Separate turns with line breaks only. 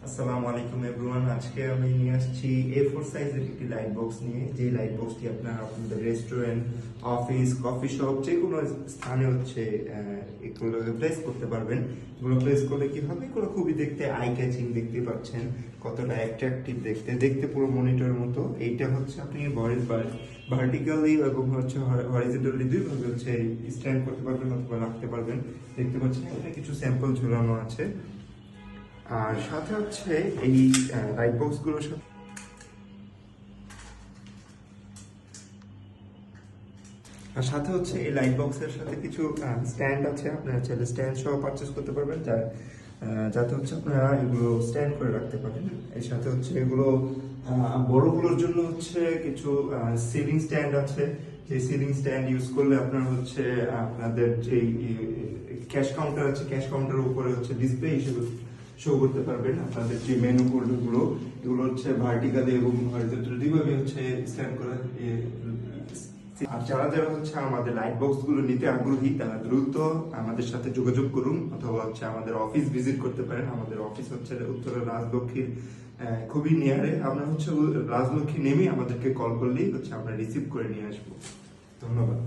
আসসালামু আলাইকুম এভরিওয়ান। আজকে আমি নিয়ে আসছি A4 সাইজের একটি লাইট বক্স নিয়ে। যে লাইট বক্সটি আপনাদের রেস্টুরেন্ট, অফিস, কফি শপ যে কোনো স্থানে এগুলো প্লেস করতে পারবেন। এগুলো প্লেস করলে কি হবে, এগুলো খুবই দেখতে আই ক্যাচিং, দেখতে পাচ্ছেন কতটা অ্যাট্রাকটিভ দেখতে দেখতে পুরো মনিটরের মতো। এইটা হচ্ছে আপনি ভার্টিক্যালি এবং হরিজন্টালি দুইভাবে স্ট্যান্ড করতে পারবেন অথবা রাখতে পারবেন। দেখতে পাচ্ছেন এখানে কিছু স্যাম্পল ঝুলানো আছে। আর সাথে হচ্ছে এই লাইট বক্স গুলোর সাথে এই লাইট বক্সের সাথে কিছু স্ট্যান্ড আছে। আপনারা চাইলে স্ট্যান্ড সহ পারচেস করতে পারবেন, যাতে হচ্ছে আপনারা এগুলো স্ট্যান্ড করে রাখতে পারেন। এর সাথে হচ্ছে এগুলো বড়গুলোর জন্য হচ্ছে কিছু সিলিং স্ট্যান্ড আছে। যে সিলিং স্ট্যান্ড ইউজ করলে আপনারা হচ্ছে আপনাদের যে ক্যাশ কাউন্টার আছে, ক্যাশ কাউন্টারের উপরে হচ্ছে ডিসপ্লে হিসেবে শো করতে পারবেন আপনাদের যে মেনু গুলো। এগুলো হচ্ছে ভার্টিক্যালি এবং হরিজন্টালি দুইভাবে হচ্ছে স্ট্যান্ড করা। আর যারা হচ্ছে আমাদের লাইট বক্স গুলো নিতে আগ্রহী, তারা দ্রুত আমাদের সাথে যোগাযোগ করুন, অথবা হচ্ছে আমাদের অফিস ভিজিট করতে পারেন। আমাদের অফিস হচ্ছে উত্তরের রাজলক্ষ্মীর খুবই নিয়ারে। আমরা হচ্ছে রাজলক্ষ্মী নেমে আমাদেরকে কল করলেই হচ্ছে আমরা রিসিভ করে নিয়ে আসবো। ধন্যবাদ।